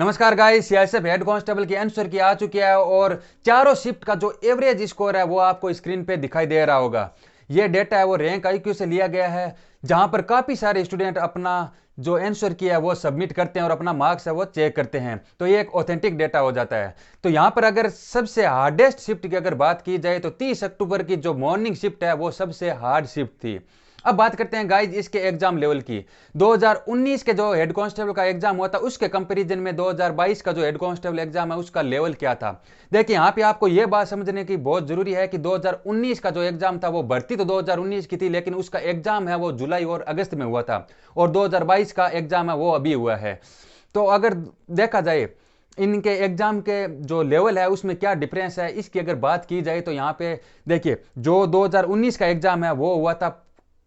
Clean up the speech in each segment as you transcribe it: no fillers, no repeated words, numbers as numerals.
नमस्कार guys, CISF head constable की answer की आ चुकी है और चारों शिफ्ट का जो एवरेज स्कोर है वो आपको स्क्रीन पे दिखाई दे रहा होगा। ये डेटा है वो रैंक आईक्यू से लिया गया है, जहां पर काफी सारे स्टूडेंट अपना जो आंसर किया है वो सबमिट करते हैं और अपना मार्क्स है वो चेक करते हैं, तो ये एक ऑथेंटिक डेटा हो जाता है। तो यहाँ पर अगर सबसे हार्डेस्ट शिफ्ट की अगर बात की जाए तो 30 अक्टूबर की जो मॉर्निंग शिफ्ट है वो सबसे हार्ड शिफ्ट थी। अब बात करते हैं गाइज इसके एग्जाम लेवल की। 2019 के जो हेड कांस्टेबल का एग्जाम हुआ था उसके कंपैरिजन में 2022 का जो हेड कांस्टेबल एग्जाम है उसका लेवल क्या था। देखिए यहाँ पे आपको यह बात समझने की बहुत जरूरी है कि 2019 का जो एग्जाम था वो भर्ती तो 2019 की थी, लेकिन उसका एग्जाम है वो जुलाई और अगस्त में हुआ था और 2022 का एग्जाम है वो अभी हुआ है। तो अगर देखा जाए इनके एग्जाम के जो लेवल है उसमें क्या डिफरेंस है, इसकी अगर बात की जाए तो यहाँ पे देखिए जो 2019 का एग्जाम है वो हुआ था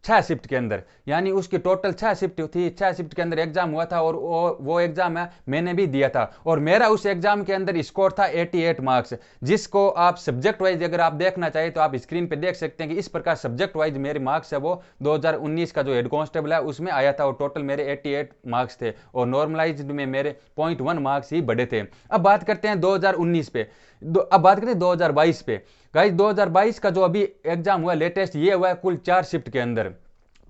6 शिफ्ट के अंदर, यानी उसकी टोटल 6 शिफ्ट थी। 6 शिफ्ट के अंदर एग्जाम हुआ था और वो एग्जाम है मैंने भी दिया था और मेरा उस एग्जाम के अंदर स्कोर था 88 मार्क्स, जिसको आप सब्जेक्ट वाइज अगर आप देखना चाहे तो आप स्क्रीन पे देख सकते हैं कि इस प्रकार सब्जेक्ट वाइज मेरे मार्क्स है वो 2019 का जो हेड कांस्टेबल है उसमें आया था और टोटल मेरे 88 मार्क्स थे और नॉर्मलाइज में मेरे 0.1 मार्क्स ही बढ़े थे। अब बात करते हैं 2019 पे, अब बात करते हैं 2022 पे। गाइस 2022 का जो अभी एग्जाम हुआ लेटेस्ट ये हुआ है कुल 4 शिफ्ट के अंदर।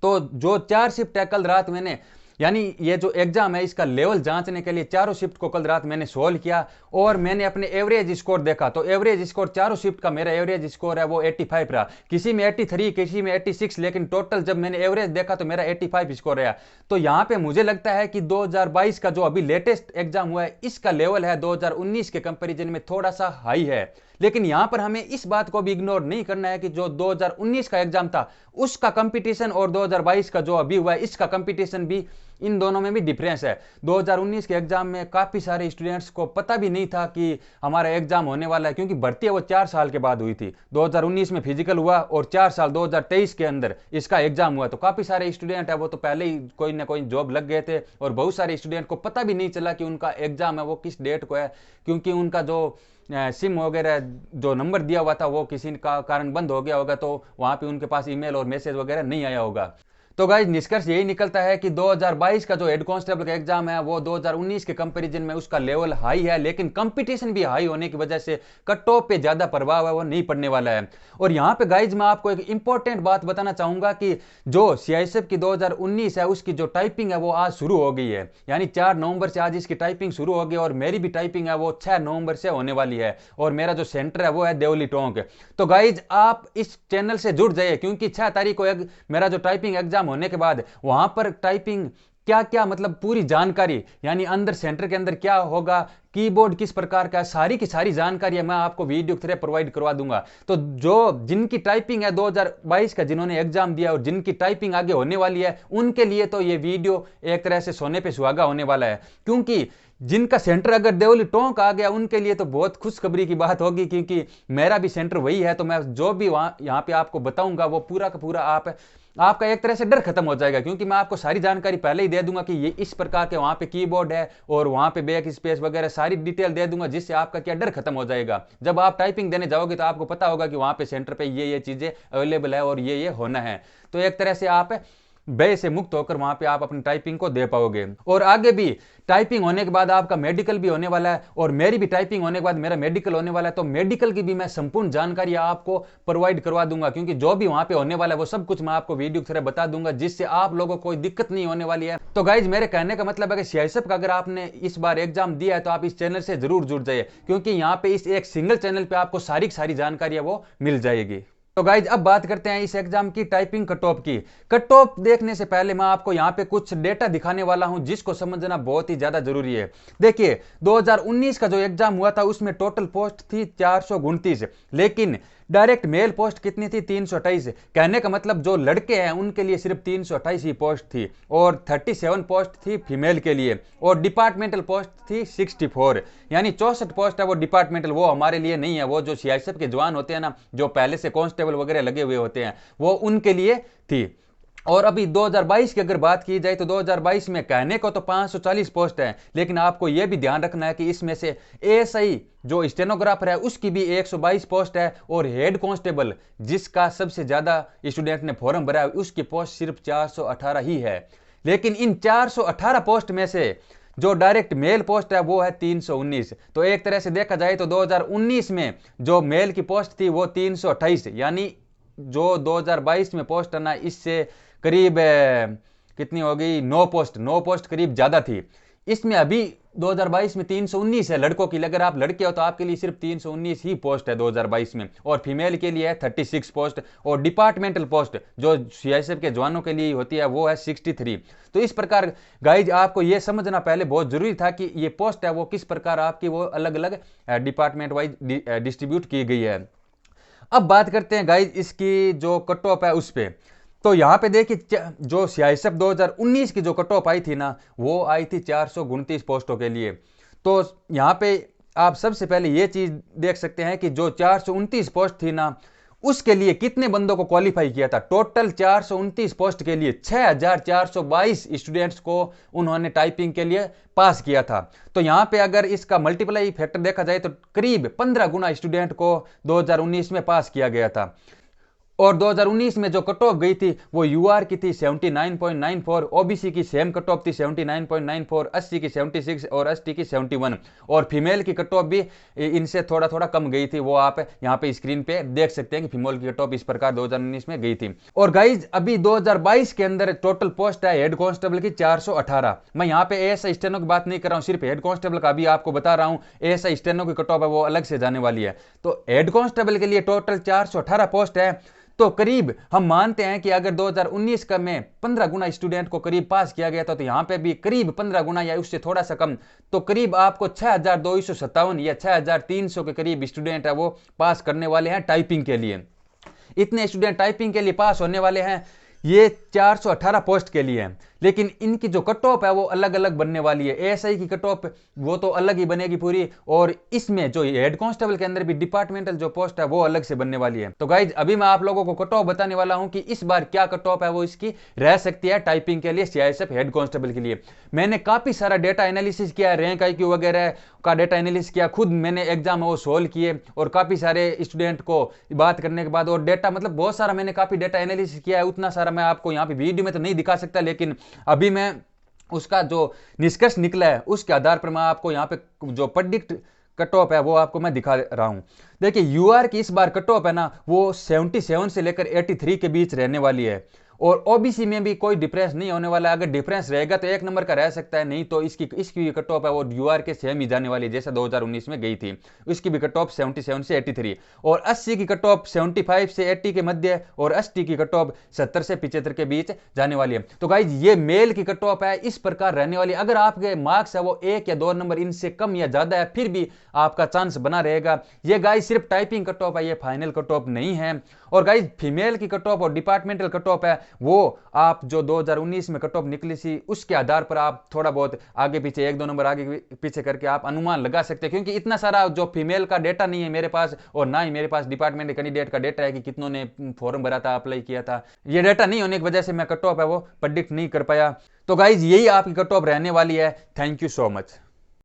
तो जो 4 शिफ्ट है कल रात मैंने, यानी ये जो एग्जाम है इसका लेवल जांचने के लिए चारों शिफ्ट को कल रात मैंने सोल्व किया और मैंने अपने एवरेज स्कोर देखा। तो एवरेज स्कोर चारों शिफ्ट का मेरा एवरेज स्कोर है वो 85 रहा, किसी में 83 किसी में 86, लेकिन टोटल जब मैंने एवरेज देखा तो मेरा 85 स्कोर रहा। तो यहाँ पे मुझे लगता है कि 2022 का जो अभी लेटेस्ट एग्जाम हुआ है इसका लेवल है 2019 के कंपेरिजन में थोड़ा सा हाई है। लेकिन यहां पर हमें इस बात को भी इग्नोर नहीं करना है कि जो 2019 का एग्जाम था उसका कंपटीशन और 2022 का जो अभी हुआ है इसका कंपटीशन भी, इन दोनों में भी डिफरेंस है। 2019 के एग्जाम में काफी सारे स्टूडेंट्स को पता भी नहीं था कि हमारा एग्जाम होने वाला है, क्योंकि भर्ती है वो 4 साल के बाद हुई थी। 2019 में फिजिकल हुआ और 4 साल 2023 के अंदर इसका एग्जाम हुआ। तो काफी सारे स्टूडेंट है वो तो पहले ही कोई ना कोई जॉब लग गए थे और बहुत सारे स्टूडेंट को पता भी नहीं चला कि उनका एग्जाम है वो किस डेट को है, क्योंकि उनका जो सिम वगैरह जो नंबर दिया हुआ था वो किसी का कारण बंद हो गया होगा, तो वहां पे उनके पास ईमेल और मैसेज वगैरह नहीं आया होगा। तो गाइज निष्कर्ष यही निकलता है कि 2022 का जो हेड कांस्टेबल का एग्जाम है वो 2019 के कंपैरिजन में उसका लेवल हाई है, लेकिन कंपटीशन भी हाई होने की वजह से कट ऑफ पे ज्यादा प्रभाव है वो नहीं पड़ने वाला है। और यहाँ पे गाइज मैं आपको एक इंपॉर्टेंट बात बताना चाहूंगा कि जो सीआईएसएफ की 2019 है उसकी जो टाइपिंग है वो आज शुरू हो गई है, यानी 4 नवंबर से आज इसकी टाइपिंग शुरू हो गई और मेरी भी टाइपिंग है वो 6 नवंबर से होने वाली है और मेरा जो सेंटर है वो है देवली टोंक। तो गाइज आप इस चैनल से जुड़ जाइए, क्योंकि 6 तारीख को मेरा जो टाइपिंग एग्जाम होने के बाद वहां पर टाइपिंग क्या क्या मतलब पूरी जानकारी, यानी अंदर सेंटर के अंदर क्या होगा, कीबोर्ड किस प्रकार का, सारी की सारी जानकारी मैं आपको वीडियो के थ्रू प्रोवाइड करवा दूंगा। तो जो जिनकी टाइपिंग है 2022 का जिन्होंने एग्जाम दिया और जिनकी टाइपिंग आगे होने वाली है उनके लिए तो ये वीडियो एक तरह से सोने पे सुहागा होने वाला है, क्योंकि जिनका सेंटर अगर देवली टोंक आ गया उनके लिए तो बहुत खुशखबरी की बात होगी, क्योंकि मेरा भी सेंटर वही है। तो मैं जो भी वहां यहाँ पे आपको बताऊंगा वो पूरा का पूरा आपका एक तरह से डर खत्म हो जाएगा, क्योंकि मैं आपको सारी जानकारी पहले ही दे दूंगा कि ये इस प्रकार के वहां पे कीबोर्ड है और वहां पे बैक स्पेस वगैरह सारी डिटेल दे दूंगा, जिससे आपका क्या डर खत्म हो जाएगा। जब आप टाइपिंग देने जाओगे तो आपको पता होगा कि वहां पे सेंटर पे ये चीजें अवेलेबल है और ये होना है। तो एक तरह से आप व्यय से मुक्त होकर वहां पे आप अपनी टाइपिंग को दे पाओगे। और आगे भी टाइपिंग होने के बाद आपका मेडिकल भी होने वाला है और मेरी भी टाइपिंग होने के बाद मेरा मेडिकल होने वाला है। तो मेडिकल की भी मैं संपूर्ण जानकारी आपको प्रोवाइड करवा दूंगा, क्योंकि जो भी वहां पे होने वाला है वो सब कुछ मैं आपको वीडियो की तरह बता दूंगा, जिससे आप लोगों को कोई दिक्कत नहीं होने वाली है। तो गाइज मेरे कहने का मतलब है कि सीआईएसएफ का अगर आपने इस बार एग्जाम दिया है तो आप इस चैनल से जरूर जुड़ जाइए, क्योंकि यहाँ पे इस एक सिंगल चैनल पे आपको सारी सारी जानकारी है वो मिल जाएगी। तो गाइज अब बात करते हैं इस एग्जाम की टाइपिंग कट ऑफ की। कट ऑफ देखने से पहले मैं आपको यहाँ पे कुछ डेटा दिखाने वाला हूं जिसको समझना बहुत ही ज्यादा जरूरी है। देखिए 2019 का जो एग्जाम हुआ था उसमें टोटल पोस्ट थी 429, लेकिन डायरेक्ट मेल पोस्ट कितनी थी 328। कहने का मतलब जो लड़के हैं उनके लिए सिर्फ 328 ही पोस्ट थी और 37 पोस्ट थी फीमेल के लिए और डिपार्टमेंटल पोस्ट थी 64, यानी 64 पोस्ट है वो डिपार्टमेंटल, वो हमारे लिए नहीं है। वो जो सीआईएसएफ के जवान होते हैं ना, जो पहले से कांस्टेबल वगैरह लगे हुए होते हैं, वो उनके लिए थी। और अभी 2022 की अगर बात की जाए तो 2022 में कहने को तो 540 पोस्ट है, लेकिन आपको यह भी ध्यान रखना है कि इसमें से एएसआई जो स्टेनोग्राफर है उसकी भी 122 पोस्ट है और हेड कांस्टेबल जिसका सबसे ज्यादा स्टूडेंट ने फॉर्म भरा है उसकी पोस्ट सिर्फ 418 ही है। लेकिन इन 418 पोस्ट में से जो डायरेक्ट मेल पोस्ट है वो है 319। तो एक तरह से देखा जाए तो 2019 में जो मेल की पोस्ट थी वो 328, यानी जो 2022 में पोस्ट आना इससे करीब कितनी हो गई, 9 पोस्ट करीब ज्यादा थी। इसमें अभी 2022 में 319 है लड़कों की, अगर आप लड़के हो तो आपके लिए सिर्फ 319 ही पोस्ट है 2022 में, और फीमेल के लिए है 36 पोस्ट, और डिपार्टमेंटल पोस्ट जो सीआईएसएफ के जवानों के लिए होती है वो है 63। तो इस प्रकार गाइज आपको यह समझना पहले बहुत जरूरी था कि ये पोस्ट है वो किस प्रकार आपकी वो अलग अलग डिपार्टमेंट वाइज डिस्ट्रीब्यूट की गई है। अब बात करते हैं गाइज इसकी जो कट ऑफ है उस पर। तो यहां पे देखिए जो सीआईएसएफ 2019 की जो कट ऑफ आई थी ना वो आई थी 429 पोस्टों के लिए। तो यहां पे आप सबसे पहले ये चीज देख सकते हैं कि जो 429 पोस्ट थी ना उसके लिए कितने बंदों को क्वालिफाई किया था। टोटल 429 पोस्ट के लिए 6422 स्टूडेंट्स को उन्होंने टाइपिंग के लिए पास किया था। तो यहां पे अगर इसका मल्टीप्लाई फैक्टर देखा जाए तो करीब 15 गुना स्टूडेंट को 2019 में पास किया गया था। और 2019 में जो कट ऑफ गई थी वो यूआर की थी 79.94, ओबीसी की सेम कट ऑफ थी 79.94, एससी की 76 और एसटी की 71, और फीमेल की कट ऑफ भी इनसे थोड़ा थोड़ा कम गई थी। वो आप यहाँ पे स्क्रीन पे देख सकते हैं कि फीमेल की कट ऑफ इस प्रकार 2019 में गई थी। और गाइज अभी 2022 के अंदर टोटल पोस्ट है हेड कांस्टेबल की 418। मैं यहाँ पे एएसआई स्टेनो की बात नहीं कर रहा हूँ, सिर्फ हेड कांस्टेबल का भी आपको बता रहा हूँ। एएसआई स्टेनो की कट ऑफ है वो अलग से जाने वाली है। तो हेड कांस्टेबल के लिए टोटल 418 पोस्ट है। तो करीब हम मानते हैं कि अगर 2019 का में 15 गुना स्टूडेंट को करीब पास किया गया था तो यहां पे भी करीब 15 गुना या उससे थोड़ा सा कम, तो करीब आपको 6257 या 6300 के करीब स्टूडेंट है वो पास करने वाले हैं टाइपिंग के लिए। इतने स्टूडेंट टाइपिंग के लिए पास होने वाले हैं, ये 418 पोस्ट के लिए है। लेकिन इनकी जो कट ऑफ है वो अलग अलग बनने वाली है। एएसआई की कट ऑफ वो तो अलग ही बनेगी पूरी, और इसमें जो हेड कांस्टेबल के अंदर भी डिपार्टमेंटल जो पोस्ट है वो अलग से बनने वाली है। तो गाइज अभी मैं आप लोगों को कट ऑफ बताने वाला हूं कि इस बार क्या कट ऑफ है वो इसकी रह सकती है टाइपिंग के लिए सीआईएसएफ हेड कांस्टेबल के लिए। मैंने काफी सारा डेटा एनालिसिस किया, रैंक आईक्यू वगैरह का डेटा एनालिसिस किया, खुद मैंने एग्जाम वो सोल्व किए, और काफी सारे स्टूडेंट को बात करने के बाद और डेटा मतलब बहुत सारा मैंने काफी डेटा एनालिसिस किया है। उतना सारा मैं आपको यहाँ पे वीडियो में तो नहीं दिखा सकता, लेकिन अभी मैं उसका जो निष्कर्ष निकला है उसके आधार पर मैं आपको यहाँ पे जो प्रेडिक्ट कट ऑफ है वो आपको मैं दिखा रहा हूं। देखिए यूआर की इस बार कट ऑफ है ना वो 77 से लेकर 83 के बीच रहने वाली है, और ओबीसी में भी कोई डिफरेंस नहीं होने वाला है। अगर डिफरेंस रहेगा तो 1 नंबर का रह सकता है, नहीं तो इसकी कट ऑफ है वो यूआर के सेम ही जाने वाली है जैसा 2019 में गई थी। इसकी भी कट ऑफ 77 से 83, और 80 की कट ऑफ 75 से 80 के मध्य, और एसटी की कट ऑफ 70 से 75 के बीच जाने वाली है। तो गाइज ये मेल की कट ऑफ है इस प्रकार रहने वाली। अगर आपके मार्क्स है वो 1 या 2 नंबर इनसे कम या ज्यादा है फिर भी आपका चांस बना रहेगा। ये गाइज सिर्फ टाइपिंग कट ऑफ है, ये फाइनल कट ऑफ नहीं है। और गाइज फीमेल की कट ऑफ और डिपार्टमेंटल कट ऑफ है वो आप जो 2019 में कट ऑफ निकली थी उसके आधार पर आप थोड़ा बहुत आगे पीछे 1-2 नंबर आगे पीछे करके आप अनुमान लगा सकते हैं, क्योंकि इतना सारा जो फीमेल का डेटा नहीं है मेरे पास, और ना ही मेरे पास डिपार्टमेंट कैंडिडेट का डेटा है कि कितनों ने फॉर्म भरा था, अप्लाई किया था। ये डेटा नहीं होने की वजह से मैं कट ऑफ है वो प्रेडिक्ट नहीं कर पाया। तो गाइज यही आपकी कट ऑफ रहने वाली है। Thank you so much.